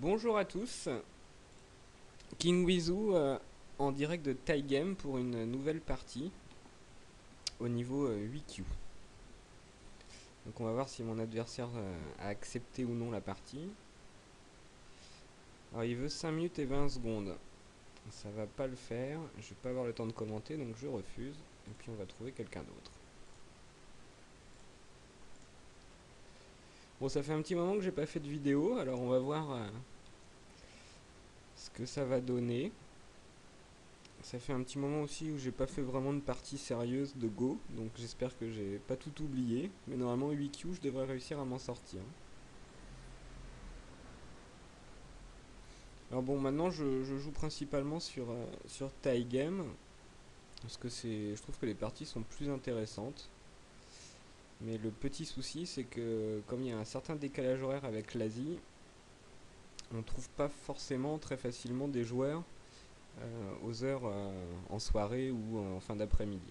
Bonjour à tous, King Wizu en direct de Thai Game pour une nouvelle partie au niveau 8Q. Donc on va voir si mon adversaire a accepté ou non la partie. Alors il veut 5 minutes et 20 secondes. Ça va pas le faire, je vais pas avoir le temps de commenter donc je refuse. Et puis on va trouver quelqu'un d'autre. Bon, ça fait un petit moment que j'ai pas fait de vidéo, alors on va voir ce que ça va donner. Ça fait un petit moment aussi où j'ai pas fait vraiment de partie sérieuse de Go, donc j'espère que j'ai pas tout oublié. Mais normalement 8Q, je devrais réussir à m'en sortir. Alors bon, maintenant je joue principalement sur Thai Game, parce que je trouve que les parties sont plus intéressantes. Mais le petit souci, c'est que comme il y a un certain décalage horaire avec l'Asie, on trouve pas forcément très facilement des joueurs aux heures en soirée ou en fin d'après-midi.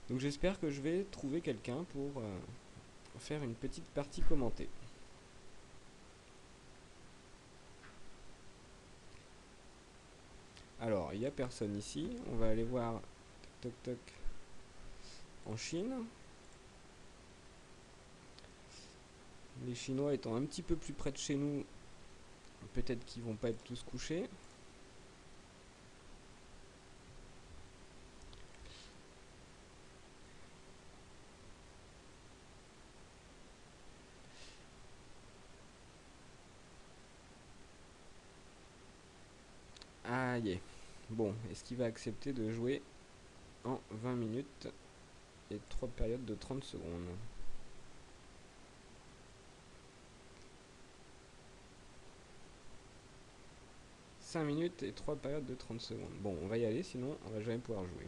Donc j'espère que je vais trouver quelqu'un pour faire une petite partie commentée. Alors, il n'y a personne ici. On va aller voir toc toc en Chine. Les Chinois étant un petit peu plus près de chez nous, peut-être qu'ils vont pas être tous couchés. Ah, yeah. Bon, est-ce qu'il va accepter de jouer en 20 minutes et 3 périodes de 30 secondes? « 5 minutes et 3 périodes de 30 secondes. Bon, on va y aller, sinon on va jamais pouvoir jouer.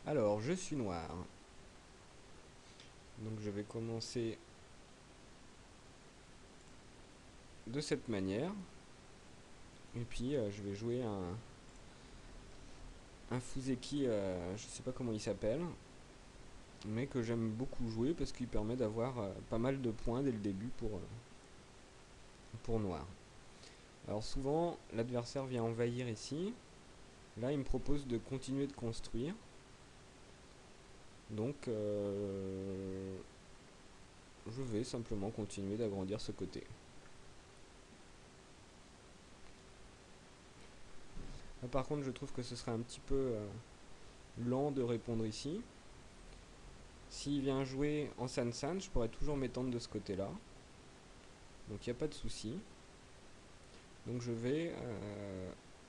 Alors, je suis noir. Donc je vais commencer de cette manière. Et puis je vais jouer un Fuseki, je sais pas comment il s'appelle, mais que j'aime beaucoup jouer parce qu'il permet d'avoir pas mal de points dès le début pour noir. Alors souvent l'adversaire vient envahir ici, là il me propose de continuer de construire, donc je vais simplement continuer d'agrandir ce côté. Là, par contre je trouve que ce serait un petit peu lent de répondre ici. S'il vient jouer en San-San, je pourrais toujours m'étendre de ce côté-là. Donc il n'y a pas de souci. Donc je vais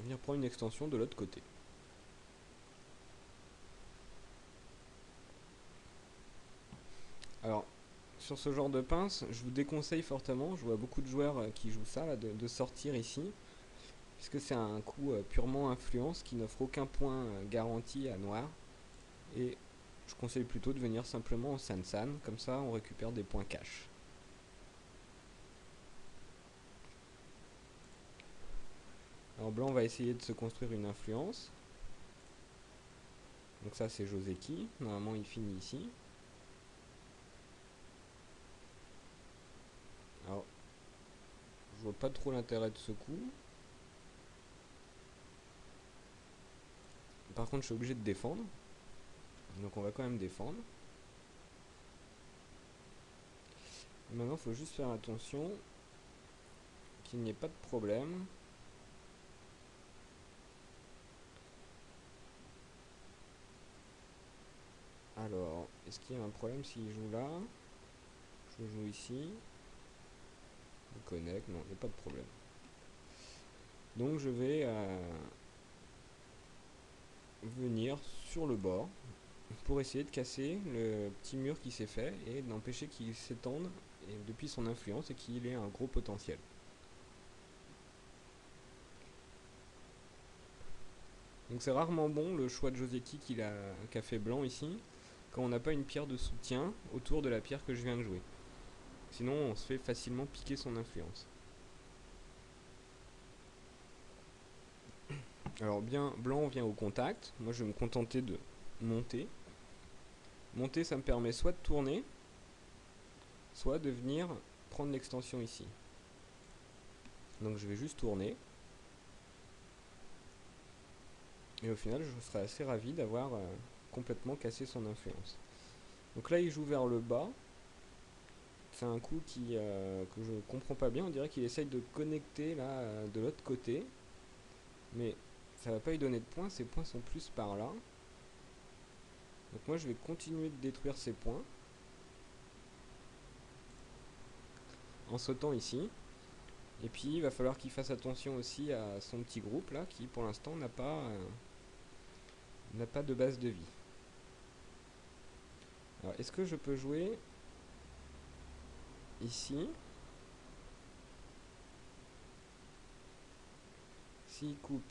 venir prendre une extension de l'autre côté. Alors, sur ce genre de pince, je vous déconseille fortement, je vois beaucoup de joueurs qui jouent ça, là, de sortir ici, puisque c'est un coup purement influence qui n'offre aucun point garanti à noir. Et je conseille plutôt de venir simplement en San-San, comme ça on récupère des points cash. Alors blanc va essayer de se construire une influence. Donc ça c'est Joseki, normalement il finit ici. Alors, je vois pas trop l'intérêt de ce coup. Par contre je suis obligé de défendre. Donc on va quand même défendre. Et maintenant il faut juste faire attention qu'il n'y ait pas de problème. Alors, est-ce qu'il y a un problème s'il joue là? Je joue ici. Je connecte, non, il n'y a pas de problème. Donc je vais venir sur le bord pour essayer de casser le petit mur qui s'est fait et d'empêcher qu'il s'étende depuis son influence et qu'il ait un gros potentiel. Donc c'est rarement bon le choix de Joseki qu'a fait blanc ici, quand on n'a pas une pierre de soutien autour de la pierre que je viens de jouer. Sinon on se fait facilement piquer son influence. Alors bien, blanc vient au contact, moi je vais me contenter de monter. Monter ça me permet soit de tourner, soit de venir prendre l'extension ici. Donc je vais juste tourner. Et au final, je serais assez ravi d'avoir complètement cassé son influence. Donc là, il joue vers le bas. C'est un coup que je comprends pas bien. On dirait qu'il essaye de connecter là de l'autre côté. Mais ça va pas lui donner de points. Ses points sont plus par là. Donc moi, je vais continuer de détruire ces points. En sautant ici. Et puis, il va falloir qu'il fasse attention aussi à son petit groupe là, qui pour l'instant n'a pas de base de vie. Alors, est-ce que je peux jouer ici? S'il coupe.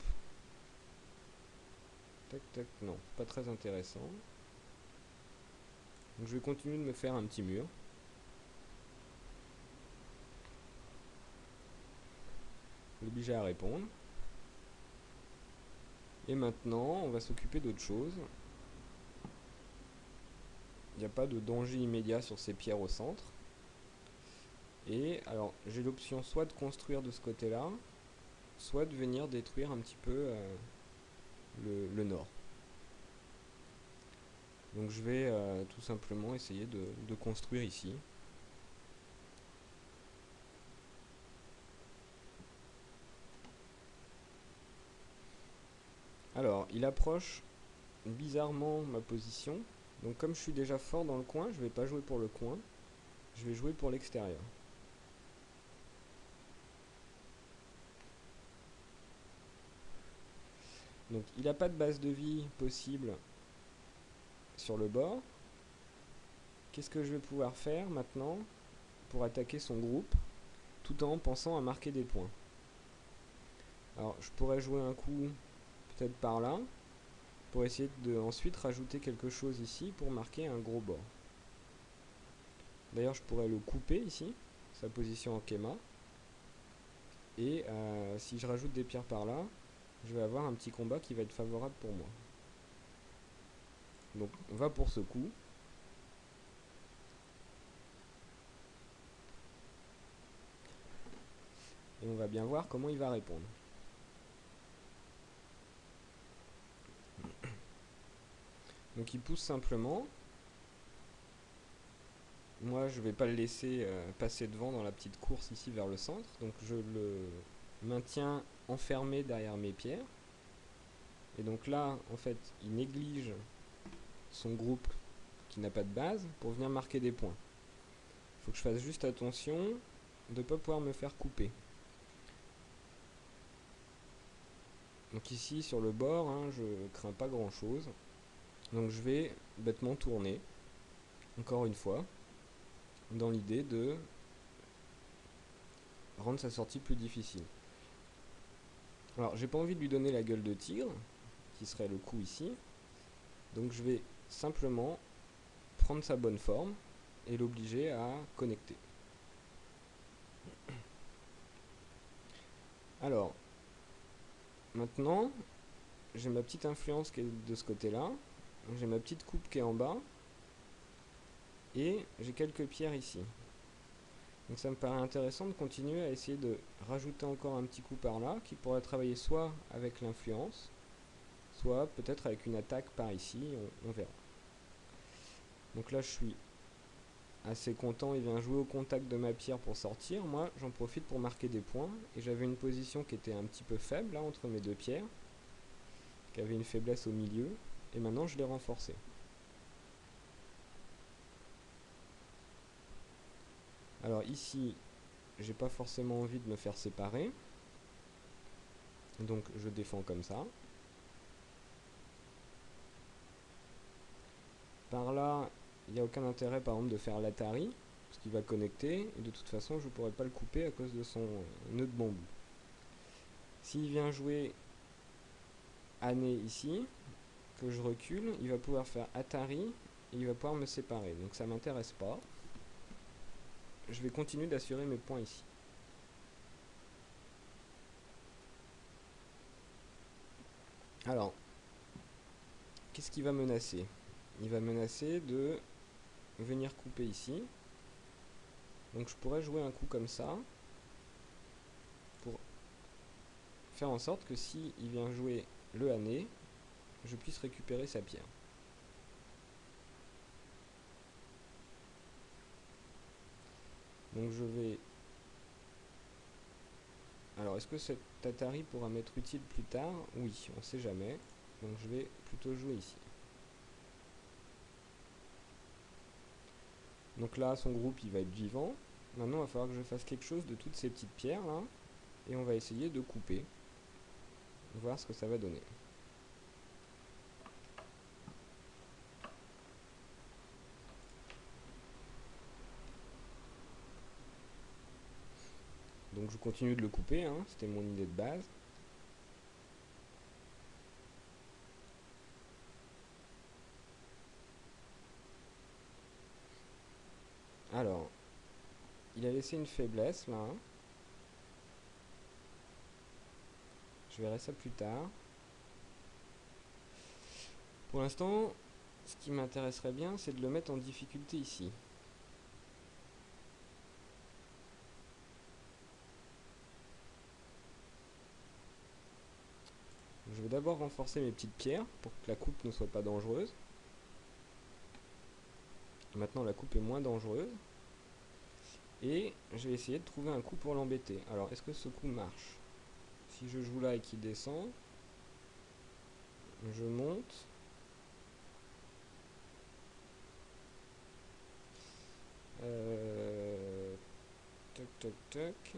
Tac, tac, non, pas très intéressant. Donc je vais continuer de me faire un petit mur. L'obliger à répondre. Et maintenant, on va s'occuper d'autre chose. Il n'y a pas de danger immédiat sur ces pierres au centre. Et alors, j'ai l'option soit de construire de ce côté-là, soit de venir détruire un petit peu le nord. Donc je vais tout simplement essayer de construire ici. Alors, il approche bizarrement ma position. Donc comme je suis déjà fort dans le coin, je ne vais pas jouer pour le coin. Je vais jouer pour l'extérieur. Donc il n'a pas de base de vie possible sur le bord. Qu'est-ce que je vais pouvoir faire maintenant pour attaquer son groupe tout en pensant à marquer des points? Alors je pourrais jouer un coup peut-être par là pour essayer de ensuite rajouter quelque chose ici pour marquer un gros bord. D'ailleurs je pourrais le couper ici, sa position en Kema. Et si je rajoute des pierres par là, je vais avoir un petit combat qui va être favorable pour moi. Donc on va pour ce coup. Et on va bien voir comment il va répondre. Donc il pousse simplement. Moi je vais pas le laisser passer devant dans la petite course ici vers le centre. Donc je le maintiens enfermé derrière mes pierres. Et donc là en fait il néglige son groupe qui n'a pas de base pour venir marquer des points. Il faut que je fasse juste attention de ne pas pouvoir me faire couper. Donc ici sur le bord, hein, je crains pas grand chose. Donc je vais bêtement tourner, encore une fois, dans l'idée de rendre sa sortie plus difficile. Alors j'ai pas envie de lui donner la gueule de tigre, qui serait le coup ici. Donc je vais simplement prendre sa bonne forme et l'obliger à connecter. Alors, maintenant, j'ai ma petite influence qui est de ce côté-là. J'ai ma petite coupe qui est en bas. Et j'ai quelques pierres ici. Donc ça me paraît intéressant de continuer à essayer de rajouter encore un petit coup par là, qui pourrait travailler soit avec l'influence, soit peut-être avec une attaque par ici, on verra. Donc là je suis assez content, il vient jouer au contact de ma pierre pour sortir. Moi j'en profite pour marquer des points, et j'avais une position qui était un petit peu faible là entre mes deux pierres, qui avait une faiblesse au milieu, et maintenant je l'ai renforcée. Alors ici, j'ai pas forcément envie de me faire séparer, donc je défends comme ça. Par là, il n'y a aucun intérêt par exemple de faire l'Atari, parce qu'il va connecter, et de toute façon je ne pourrai pas le couper à cause de son nœud de bambou. S'il vient jouer Année ici, que je recule, il va pouvoir faire Atari, et il va pouvoir me séparer, donc ça m'intéresse pas. Je vais continuer d'assurer mes points ici. Alors, qu'est-ce qu'il va menacer? Il va menacer de venir couper ici. Donc je pourrais jouer un coup comme ça pour faire en sorte que si il vient jouer le âné, je puisse récupérer sa pierre. Donc je vais... Alors est-ce que cet Atari pourra m'être utile plus tard? Oui, on sait jamais. Donc je vais plutôt jouer ici. Donc là, son groupe, il va être vivant. Maintenant, il va falloir que je fasse quelque chose de toutes ces petites pierres là. Et on va essayer de couper. Voir ce que ça va donner. Donc je continue de le couper, hein. C'était mon idée de base. Alors, il a laissé une faiblesse là. Je verrai ça plus tard. Pour l'instant, ce qui m'intéresserait bien, c'est de le mettre en difficulté ici. Je vais d'abord renforcer mes petites pierres pour que la coupe ne soit pas dangereuse. Maintenant, la coupe est moins dangereuse. Et je vais essayer de trouver un coup pour l'embêter. Alors, est-ce que ce coup marche? Si je joue là et qu'il descend, je monte. Toc toc toc.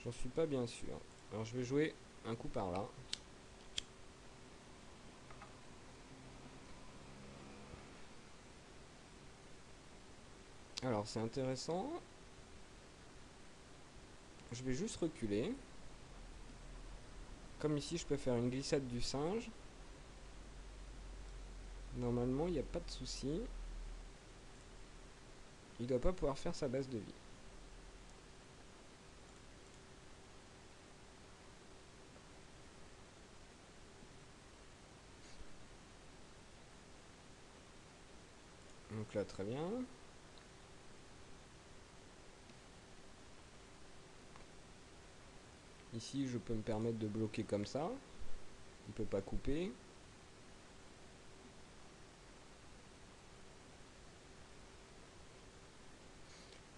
J'en suis pas bien sûr. Alors je vais jouer un coup par là. Alors c'est intéressant. Je vais juste reculer. Comme ici je peux faire une glissade du singe. Normalement il n'y a pas de souci. Il doit pas pouvoir faire sa base de vie. Donc là très bien. Ici je peux me permettre de bloquer comme ça. Il ne peut pas couper.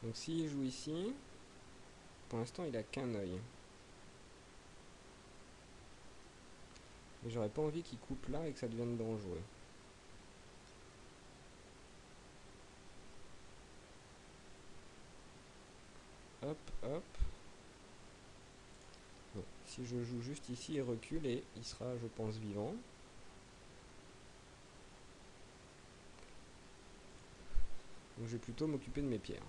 Donc s'il joue ici, pour l'instant il a qu'un œil. Mais j'aurais pas envie qu'il coupe là et que ça devienne dangereux. Hop, hop. Bon, si je joue juste ici, il recule et il sera, je pense, vivant. Donc je vais plutôt m'occuper de mes pierres.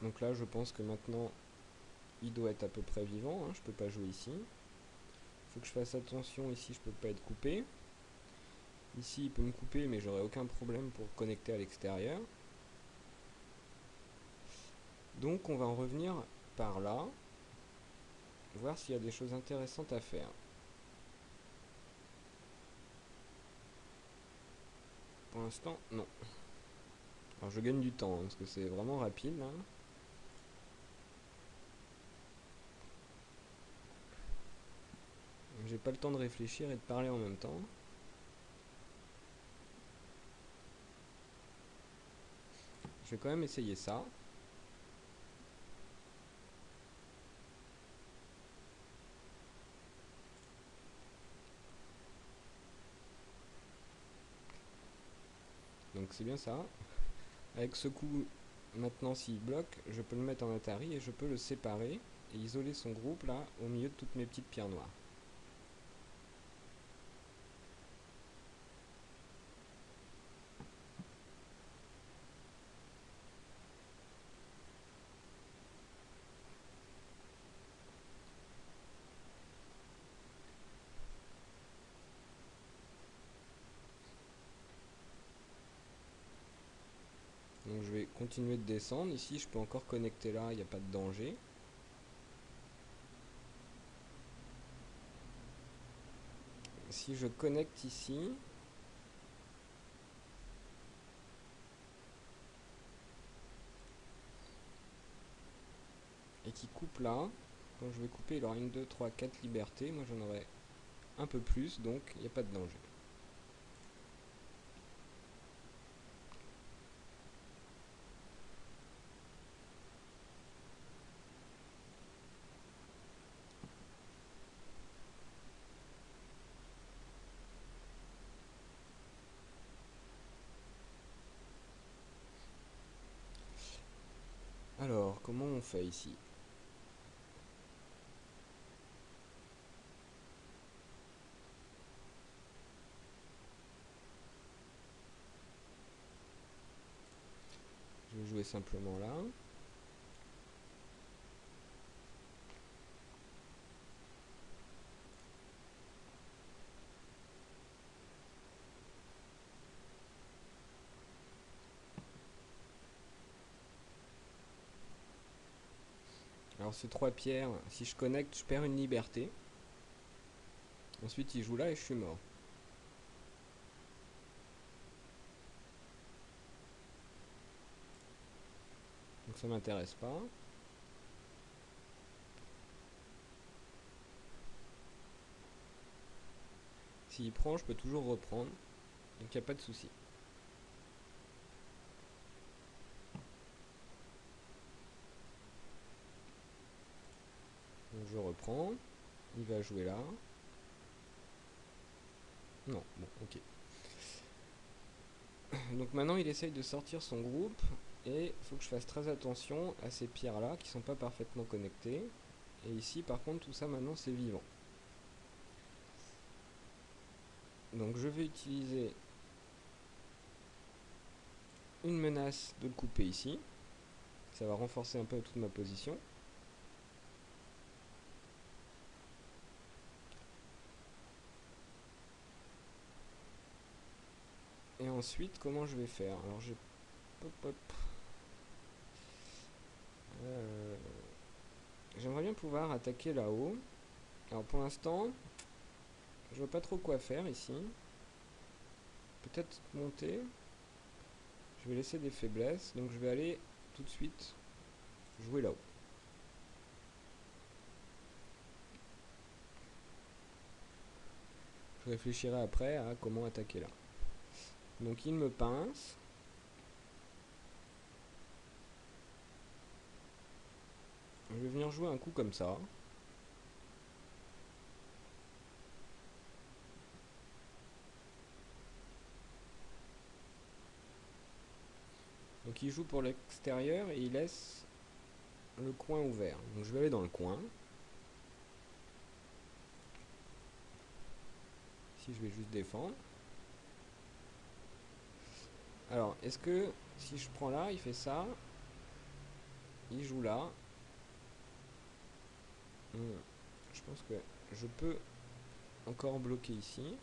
Donc là, je pense que maintenant, il doit être à peu près vivant. Hein, je peux pas jouer ici. Il faut que je fasse attention. Ici, je peux pas être coupé. Ici, il peut me couper, mais j'aurai aucun problème pour connecter à l'extérieur. Donc, on va en revenir par là. Voir s'il y a des choses intéressantes à faire. Pour l'instant, non. Alors, je gagne du temps, hein, parce que c'est vraiment rapide, là. J'ai pas le temps de réfléchir et de parler en même temps. Je vais quand même essayer ça. Donc c'est bien ça. Avec ce coup, maintenant s'il bloque, je peux le mettre en Atari et je peux le séparer et isoler son groupe là au milieu de toutes mes petites pierres noires. Donc je vais continuer de descendre. Ici je peux encore connecter là, il n'y a pas de danger. si je connecte ici, et qui coupe là, quand je vais couper, il aura 1, 2, 3, 4 libertés. Moi j'en aurai un peu plus, donc il n'y a pas de danger. Alors, comment on fait ici? Je vais jouer simplement là. Alors ces 3 pierres, si je connecte, je perds une liberté. Ensuite il joue là et je suis mort. Donc ça m'intéresse pas. S'il prend, je peux toujours reprendre. Donc il n'y a pas de souci. Donc je reprends. Il va jouer là. Non, bon, ok. Donc maintenant il essaye de sortir son groupe. Et il faut que je fasse très attention à ces pierres là qui sont pas parfaitement connectées. Et ici par contre tout ça maintenant c'est vivant. Donc je vais utiliser une menace de le couper ici. Ça va renforcer un peu toute ma position. Et ensuite, comment je vais faire? Alors j'ai... Hop, hop. J'aimerais bien pouvoir attaquer là-haut. Alors pour l'instant, je vois pas trop quoi faire ici. Peut-être monter. Je vais laisser des faiblesses. Donc je vais aller tout de suite jouer là-haut. Je réfléchirai après à comment attaquer là. Donc il me pince. Je vais venir jouer un coup comme ça. Donc il joue pour l'extérieur et il laisse le coin ouvert. Donc je vais aller dans le coin. Ici je vais juste défendre. Alors est-ce que si je prends là, il fait ça. Il joue là. Je pense que je peux encore bloquer ici.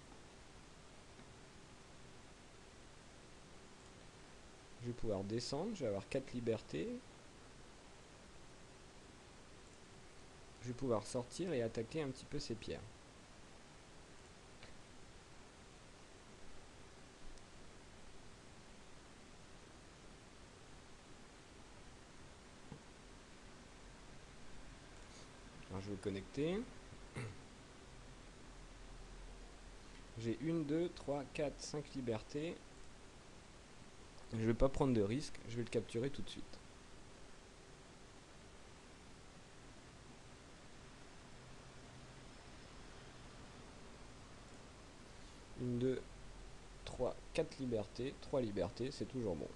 Je vais pouvoir descendre, je vais avoir 4 libertés. Je vais pouvoir sortir et attaquer un petit peu ces pierres. Alors je vais connecter. J'ai 1, 2, 3, 4, 5 libertés. Je vais pas prendre de risque, je vais le capturer tout de suite. Une, 2, 3, 4 libertés, 3 libertés, c'est toujours bon.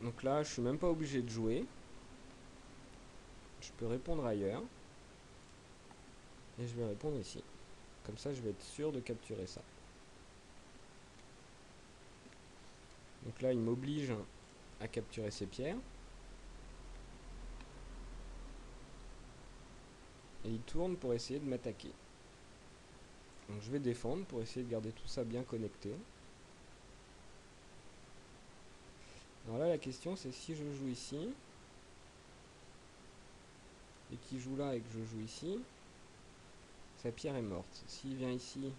Donc là, je suis même pas obligé de jouer. Je peux répondre ailleurs. Et je vais répondre ici. Comme ça, je vais être sûr de capturer ça. Donc là, il m'oblige à capturer ces pierres. Et il tourne pour essayer de m'attaquer. Donc je vais défendre pour essayer de garder tout ça bien connecté. Alors là, la question, c'est si je joue ici, et qu'il joue là et que je joue ici, sa pierre est morte. S'il vient ici,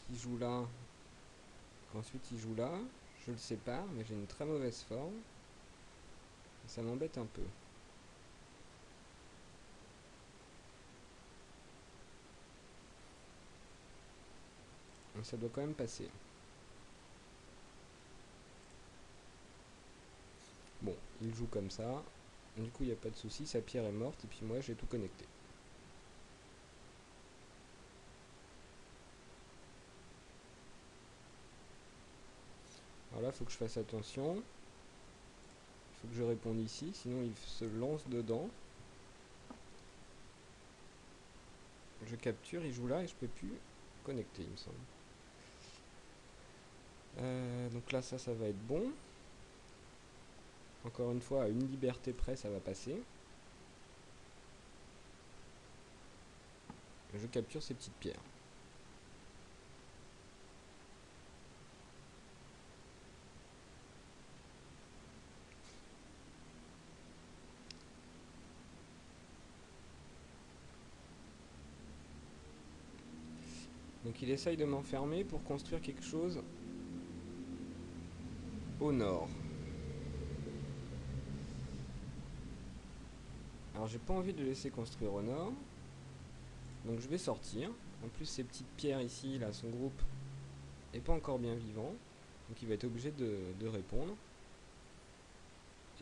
qu'il joue là, qu'ensuite il joue là, je le sépare, mais j'ai une très mauvaise forme. Et ça m'embête un peu. Mais ça doit quand même passer. Bon, il joue comme ça. Du coup, il n'y a pas de souci, sa pierre est morte, et puis moi, j'ai tout connecté. Alors là, il faut que je fasse attention. Il faut que je réponde ici, sinon il se lance dedans. Je capture, il joue là, et je peux plus connecter, il me semble. Donc là, ça va être bon. Encore une fois, à une liberté près, ça va passer. Je capture ces petites pierres. Donc il essaye de m'enfermer pour construire quelque chose au nord. Alors j'ai pas envie de le laisser construire au nord. Donc je vais sortir. En plus ces petites pierres ici, là, son groupe est pas encore bien vivant. Donc il va être obligé de répondre.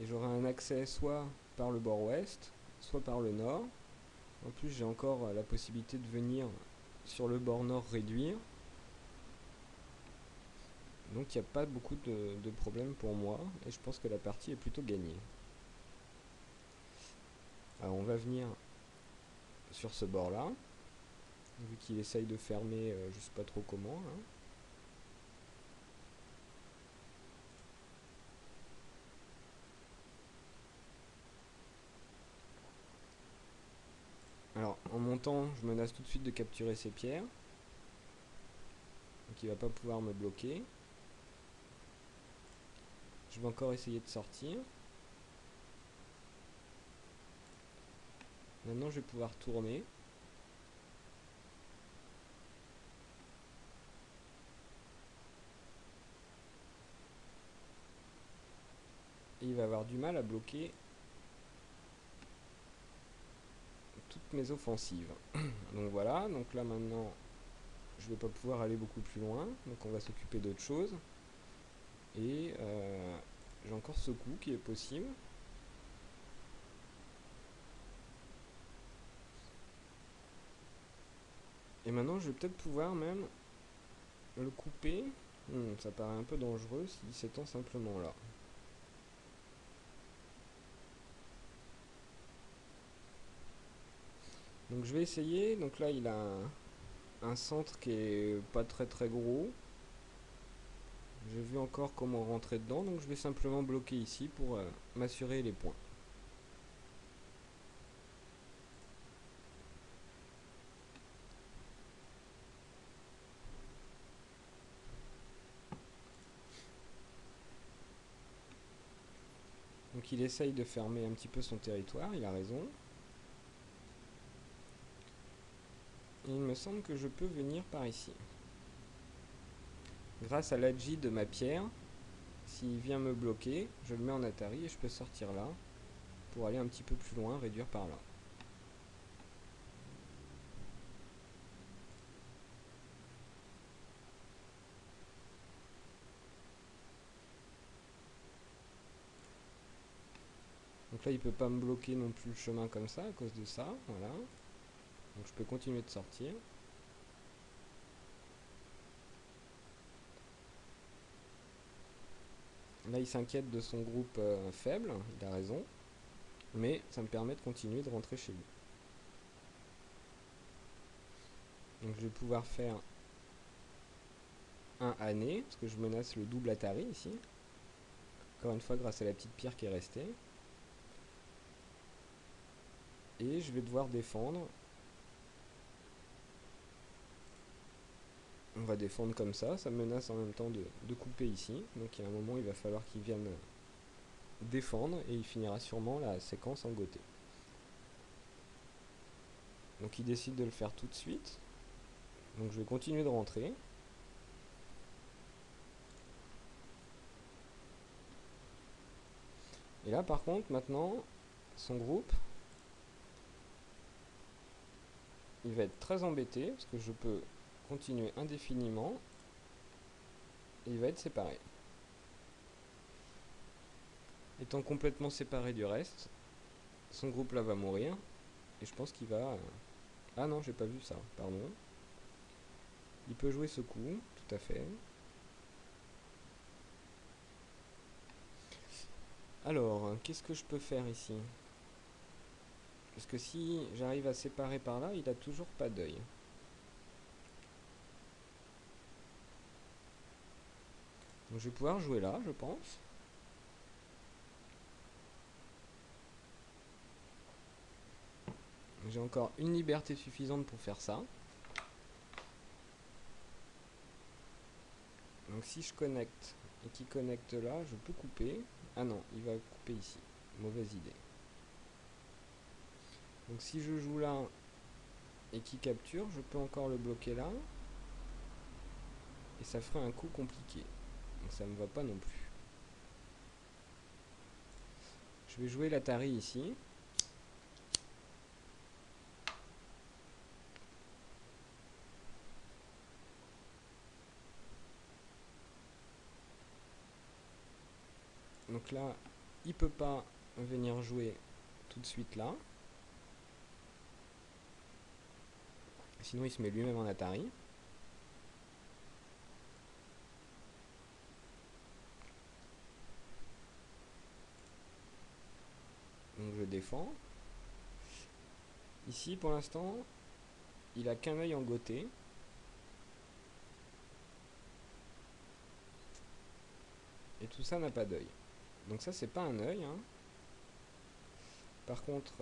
Et j'aurai un accès soit par le bord ouest, soit par le nord. En plus j'ai encore la possibilité de venir sur le bord nord réduire. Donc il n'y a pas beaucoup de problèmes pour moi. Et je pense que la partie est plutôt gagnée. Alors on va venir sur ce bord là. Vu qu'il essaye de fermer, je sais pas trop comment. Hein. Alors en montant, je menace tout de suite de capturer ces pierres. Donc il va pas pouvoir me bloquer. Je vais encore essayer de sortir. Maintenant je vais pouvoir tourner. Et il va avoir du mal à bloquer toutes mes offensives. Donc voilà, donc là maintenant je vais pas pouvoir aller beaucoup plus loin. Donc on va s'occuper d'autre chose. Et j'ai encore ce coup qui est possible. Et maintenant je vais peut-être pouvoir même le couper. Ça paraît un peu dangereux s'il s'étend simplement là. Donc je vais essayer. Donc là il a un centre qui est pas très très gros. J'ai vu encore comment rentrer dedans. Donc je vais simplement bloquer ici pour m'assurer les points. Donc il essaye de fermer un petit peu son territoire, il a raison. Et il me semble que je peux venir par ici. Grâce à l'adji de ma pierre, s'il vient me bloquer, je le mets en Atari et je peux sortir là pour aller un petit peu plus loin, réduire par là. Donc là il peut pas me bloquer non plus le chemin comme ça à cause de ça, voilà. Donc je peux continuer de sortir. Là il s'inquiète de son groupe faible, il a raison. Mais ça me permet de continuer de rentrer chez lui. Donc je vais pouvoir faire un année, parce que je menace le double Atari ici. Encore une fois grâce à la petite pierre qui est restée. Et je vais devoir défendre On va défendre comme ça menace en même temps de couper ici. Donc il y a un moment, il va falloir qu'il vienne défendre et il finira sûrement la séquence en goté. Donc il décide de le faire tout de suite. Donc je vais continuer de rentrer. Et là par contre maintenant, son groupe, il va être très embêté parce que je peux continuer indéfiniment et il va être séparé. Étant complètement séparé du reste, son groupe là va mourir et je pense qu'il va... Ah non, j'ai pas vu ça, pardon. Il peut jouer ce coup, tout à fait. Alors, qu'est-ce que je peux faire ici? Parce que si j'arrive à séparer par là, il a toujours pas d'œil. Donc je vais pouvoir jouer là, je pense. J'ai encore une liberté suffisante pour faire ça. Donc si je connecte et qu'il connecte là, je peux couper. Ah non, il va couper ici. Mauvaise idée. Donc si je joue là et qu'il capture, je peux encore le bloquer là. Et ça ferait un coup compliqué. Donc ça me va pas non plus. Je vais jouer l'Atari ici. Donc là, il peut pas venir jouer tout de suite là. Sinon il se met lui-même en Atari. Donc je défends. Ici pour l'instant, il a qu'un œil en goté. Et tout ça n'a pas d'œil. Donc ça c'est pas un œil. Hein. Par contre,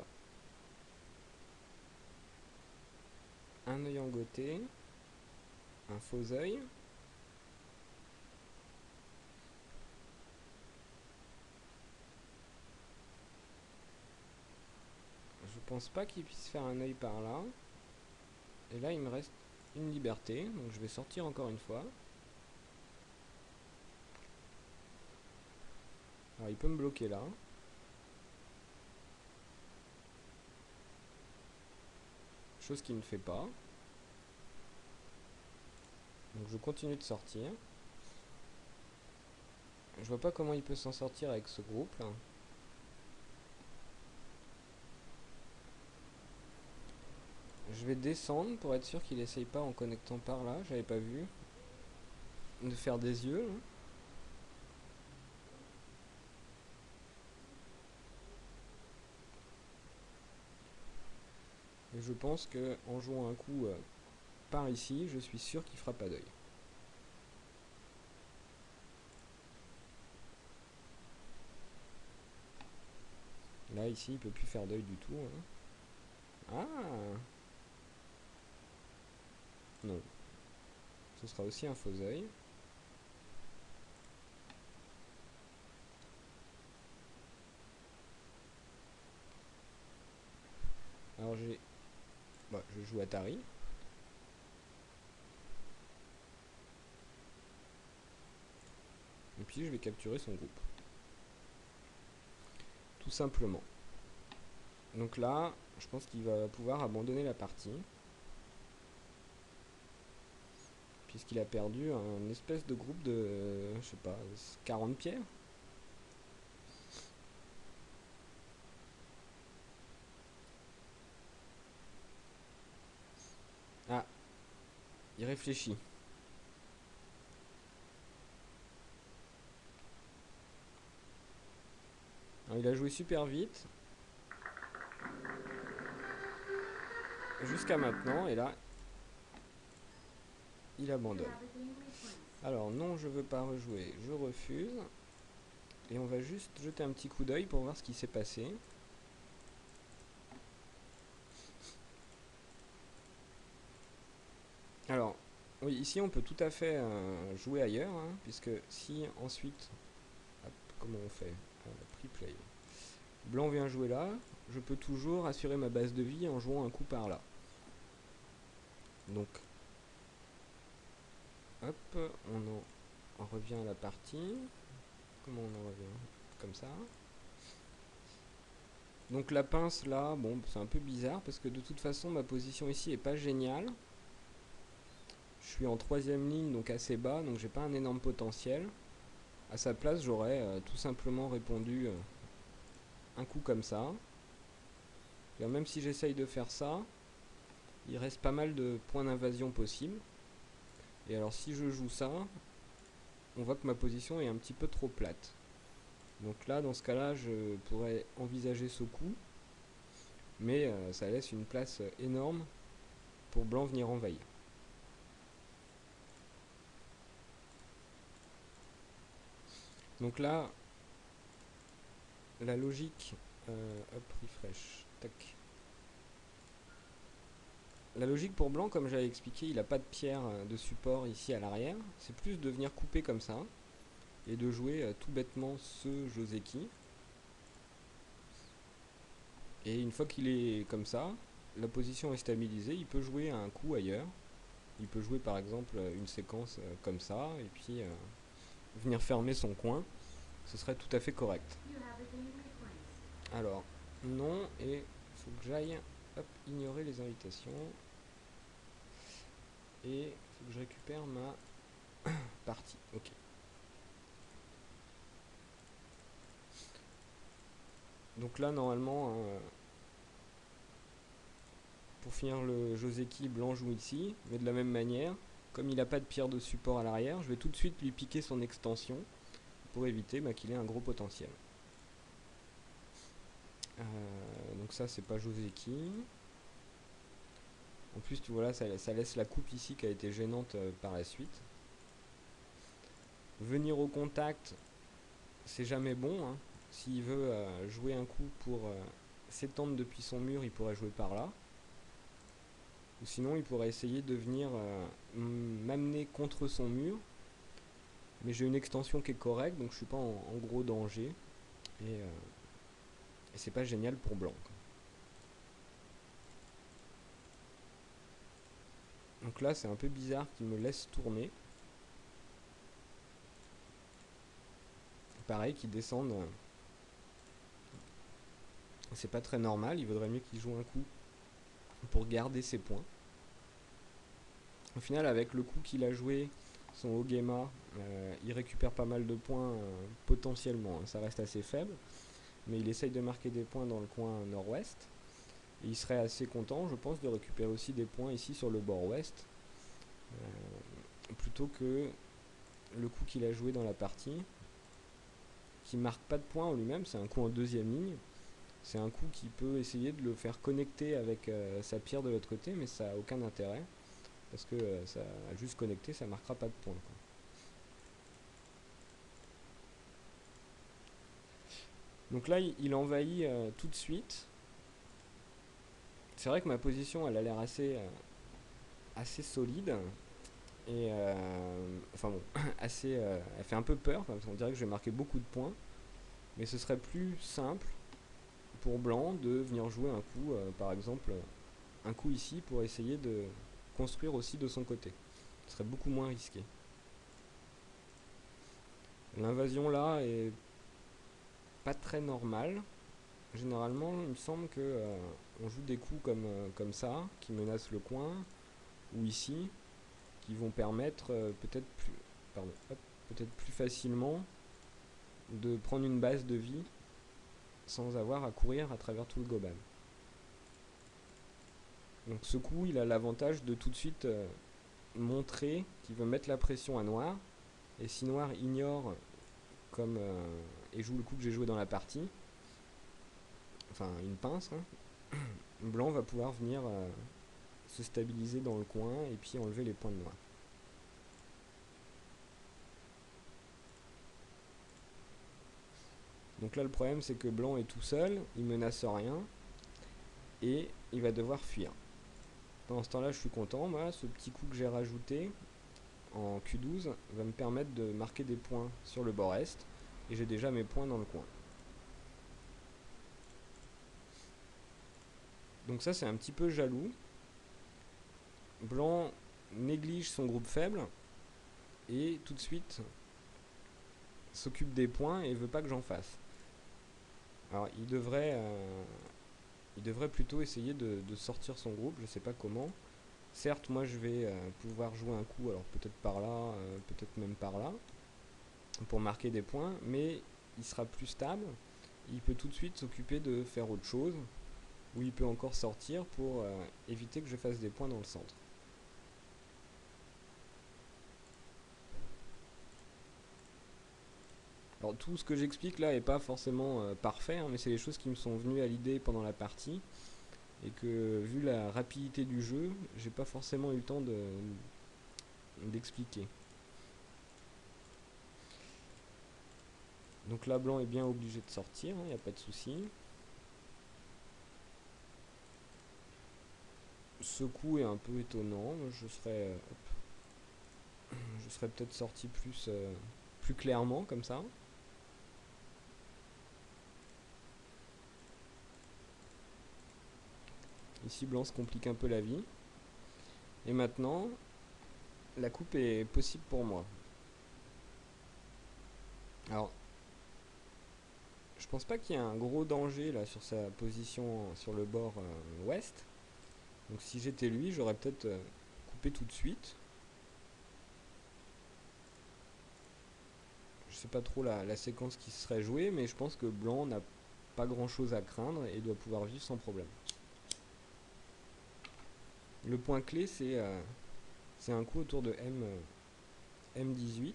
un œil en goté, un faux œil. Je pense pas qu'il puisse faire un œil par là. Et là il me reste une liberté. Donc je vais sortir encore une fois. Alors il peut me bloquer là. Chose qu'il ne fait pas. Donc je continue de sortir. Je vois pas comment il peut s'en sortir avec ce groupe là. Je vais descendre pour être sûr qu'il essaye pas en connectant par là. J'avais pas vu. De faire des yeux. Là. Et je pense que en jouant un coup par ici, je suis sûr qu'il fera pas d'œil. Là ici il peut plus faire d'œil du tout. Hein. Ah non. Ce sera aussi un faux œil. Alors j'ai... Bah, je joue Atari. Et puis je vais capturer son groupe. Tout simplement. Donc là, je pense qu'il va pouvoir abandonner la partie. Puisqu'il a perdu un espèce de groupe de, je sais pas, 40 pierres. Ah, il réfléchit. Alors, il a joué super vite. Jusqu'à maintenant, et là, il abandonne. Alors non, je veux pas rejouer, je refuse. Et on va juste jeter un petit coup d'œil pour voir ce qui s'est passé. Alors, Oui, ici on peut tout à fait jouer ailleurs, hein, puisque si ensuite, hop, comment on fait, pre-play, blanc vient jouer là, je peux toujours assurer ma base de vie en jouant un coup par là. Donc, hop, on revient à la partie. Comment on en revient? Comme ça. Donc la pince là, bon, c'est un peu bizarre parce que de toute façon ma position ici est pas géniale. Je suis en troisième ligne, donc assez bas, donc j'ai pas un énorme potentiel. À sa place, j'aurais tout simplement répondu un coup comme ça. Et même si j'essaye de faire ça, il reste pas mal de points d'invasion possibles. Et alors si je joue ça, on voit que ma position est un petit peu trop plate. Donc là, dans ce cas-là, je pourrais envisager ce coup. Mais ça laisse une place énorme pour blanc venir envahir. Donc là, la logique, hop, refresh, tac. La logique pour blanc, comme j'avais expliqué, il n'a pas de pierre de support ici à l'arrière. C'est plus de venir couper comme ça et de jouer tout bêtement ce Joseki. Et une fois qu'il est comme ça, la position est stabilisée, il peut jouer un coup ailleurs. Il peut jouer par exemple une séquence comme ça et puis venir fermer son coin. Ce serait tout à fait correct. Alors, non, et il faut que j'aille ignorer les invitations. Et il faut que je récupère ma partie. Ok. Donc là, normalement, pour finir le Joseki, blanc joue ici. Mais de la même manière, comme il n'a pas de pierre de support à l'arrière, je vais tout de suite lui piquer son extension pour éviter qu'il ait un gros potentiel. Donc ça, c'est pas Joseki. En plus, tu vois là, ça laisse la coupe ici qui a été gênante par la suite. Venir au contact, c'est jamais bon, hein. S'il veut jouer un coup pour s'étendre depuis son mur, il pourrait jouer par là. Ou sinon, il pourrait essayer de venir m'amener contre son mur. Mais j'ai une extension qui est correcte, donc je suis pas en gros danger. Et c'est pas génial pour blanc. Donc là, c'est un peu bizarre qu'il me laisse tourner. Pareil, qu'il descende. C'est pas très normal, il vaudrait mieux qu'il joue un coup pour garder ses points. Au final, avec le coup qu'il a joué, son Ogema, il récupère pas mal de points potentiellement. Ça reste assez faible, mais il essaye de marquer des points dans le coin nord-ouest. Et il serait assez content, je pense, de récupérer aussi des points ici sur le bord ouest, plutôt que le coup qu'il a joué dans la partie, qui marque pas de points en lui-même, c'est un coup en deuxième ligne. C'est un coup qui peut essayer de le faire connecter avec sa pierre de l'autre côté, mais ça n'a aucun intérêt. Parce que ça a juste connecté, ça marquera pas de points, quoi. Donc là, il envahit tout de suite. C'est vrai que ma position, elle a l'air assez solide. Et enfin bon, elle fait un peu peur, parce qu'on dirait que je vais marquer beaucoup de points. Mais ce serait plus simple pour blanc de venir jouer un coup, par exemple, un coup ici pour essayer de construire aussi de son côté. Ce serait beaucoup moins risqué. L'invasion là est pas très normale. Généralement, il me semble que on joue des coups comme ça, qui menacent le coin, ou ici, qui vont permettre peut-être plus facilement de prendre une base de vie sans avoir à courir à travers tout le goban. Donc ce coup, il a l'avantage de tout de suite montrer qu'il veut mettre la pression à noir, et si noir ignore et joue le coup que j'ai joué dans la partie, enfin une pince, hein, blanc va pouvoir venir se stabiliser dans le coin et puis enlever les points de noir. Donc là le problème c'est que blanc est tout seul, il menace rien et il va devoir fuir. pendant ce temps-là, je suis content. Moi, ce petit coup que j'ai rajouté en Q12 va me permettre de marquer des points sur le bord est. Et j'ai déjà mes points dans le coin. Donc ça, c'est un petit peu jaloux. Blanc néglige son groupe faible et tout de suite s'occupe des points et veut pas que j'en fasse. Alors il devrait plutôt essayer de sortir son groupe, je sais pas comment. Certes, moi je vais pouvoir jouer un coup, alors peut-être par là, peut-être même par là, pour marquer des points, mais il sera plus stable. Il peut tout de suite s'occuper de faire autre chose, ou il peut encore sortir pour éviter que je fasse des points dans le centre. Alors tout ce que j'explique là est pas forcément parfait, hein, mais c'est les choses qui me sont venues à l'idée pendant la partie, et que vu la rapidité du jeu, j'ai pas forcément eu le temps d'expliquer. Donc là, blanc est bien obligé de sortir, il n'y a pas de souci. Ce coup est un peu étonnant, je serais peut-être sorti plus clairement comme ça. Ici, blanc se complique un peu la vie. Et maintenant, la coupe est possible pour moi. Alors, je pense pas qu'il y ait un gros danger là sur sa position sur le bord ouest. Donc si j'étais lui, j'aurais peut-être coupé tout de suite. Je sais pas trop la séquence qui serait jouée, mais je pense que blanc n'a pas grand chose à craindre et doit pouvoir vivre sans problème. Le point clé, c'est un coup autour de M18.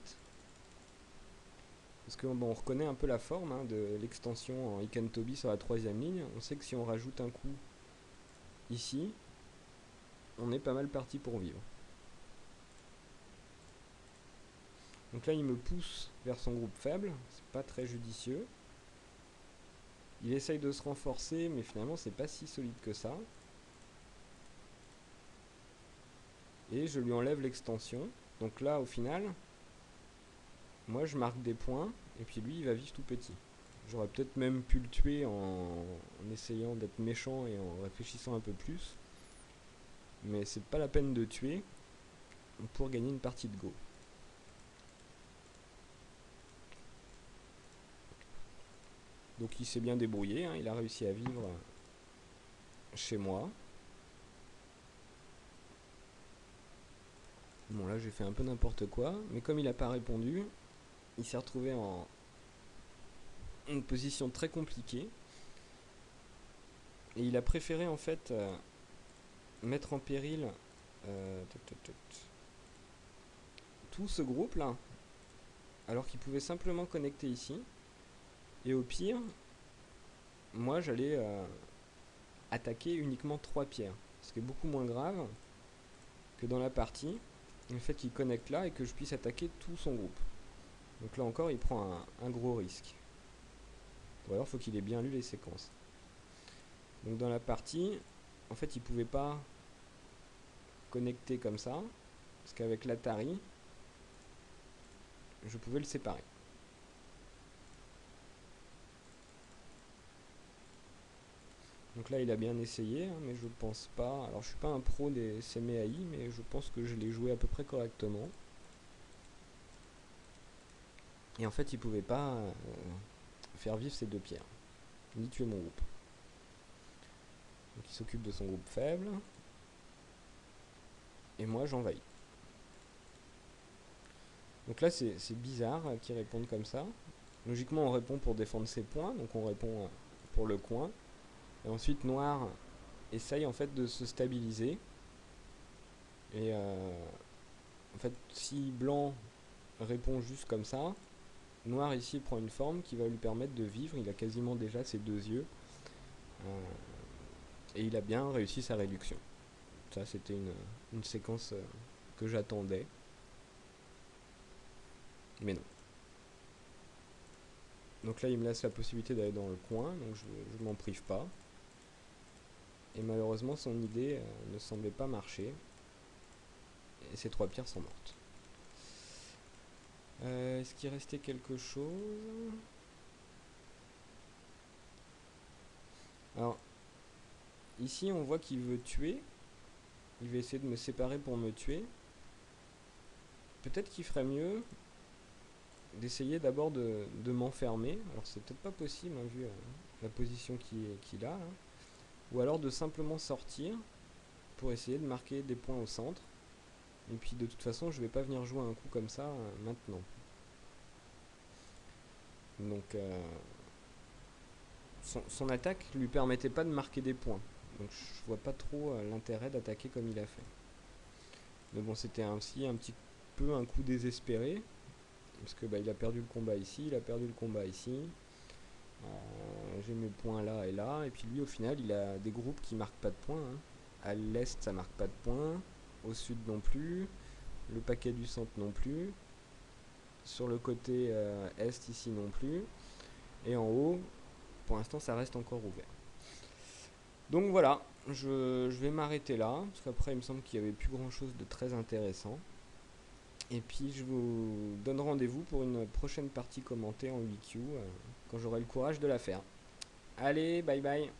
Parce que bon, on reconnaît un peu la forme hein, de l'extension en Ikentobi sur la troisième ligne. On sait que si on rajoute un coup ici, on est pas mal parti pour vivre. Donc là, il me pousse vers son groupe faible. C'est pas très judicieux. Il essaye de se renforcer, mais finalement, c'est pas si solide que ça. Et je lui enlève l'extension. Donc là, au final, moi, je marque des points. Et puis lui, il va vivre tout petit. J'aurais peut-être même pu le tuer en essayant d'être méchant et en réfléchissant un peu plus. Mais c'est pas la peine de tuer pour gagner une partie de Go. Donc il s'est bien débrouillé, hein, il a réussi à vivre chez moi. Bon là j'ai fait un peu n'importe quoi, mais comme il n'a pas répondu, il s'est retrouvé en une position très compliquée. Et il a préféré en fait mettre en péril tout ce groupe là, alors qu'il pouvait simplement connecter ici. Et au pire, moi j'allais attaquer uniquement 3 pierres. Ce qui est beaucoup moins grave que dans la partie, le fait qu'il connecte là et que je puisse attaquer tout son groupe. Donc là encore, il prend un gros risque. Ou alors, il faut qu'il ait bien lu les séquences. Donc dans la partie, en fait, il pouvait pas connecter comme ça, parce qu'avec l'Atari, je pouvais le séparer. Donc là, il a bien essayé, hein, mais je pense pas... Alors, je suis pas un pro des CMAI, mais je pense que je l'ai joué à peu près correctement. Et en fait, il pouvait pas faire vivre ces 2 pierres, ni tuer mon groupe. Donc il s'occupe de son groupe faible. Et moi, j'envahis. Donc là, c'est bizarre qu'ils répondent comme ça. Logiquement, on répond pour défendre ses points, donc on répond pour le coin. Et ensuite, noir essaye en fait de se stabiliser. Et en fait, si blanc répond juste comme ça, noir ici prend une forme qui va lui permettre de vivre. Il a quasiment déjà ses 2 yeux. Et il a bien réussi sa réduction. Ça, c'était une séquence que j'attendais. Mais non. Donc là, il me laisse la possibilité d'aller dans le coin, donc je m'en prive pas. Et malheureusement, son idée ne semblait pas marcher. Et ces 3 pierres sont mortes. Est-ce qu'il restait quelque chose? Alors, ici, on voit qu'il veut tuer. Il va essayer de me séparer pour me tuer. Peut-être qu'il ferait mieux d'essayer d'abord de m'enfermer. Alors, c'est peut-être pas possible, hein, vu la position qu'il a. Hein. Ou alors de simplement sortir pour essayer de marquer des points au centre. Et puis, de toute façon, je vais pas venir jouer un coup comme ça maintenant. Donc, son attaque lui permettait pas de marquer des points. Donc je vois pas trop l'intérêt d'attaquer comme il a fait. Mais bon, c'était ainsi un petit peu un coup désespéré. Parce que il a perdu le combat ici, il a perdu le combat ici. J'ai mes points là et là. Et puis lui, au final, il a des groupes qui marquent pas de points. Hein. À l'est, ça marque pas de points. Au sud non plus. Le paquet du centre non plus. Sur le côté est ici non plus. Et en haut, pour l'instant, ça reste encore ouvert. Donc voilà, je vais m'arrêter là, parce qu'après il me semble qu'il n'y avait plus grand chose de très intéressant. Et puis je vous donne rendez-vous pour une prochaine partie commentée en 8Q, quand j'aurai le courage de la faire. Allez, bye bye.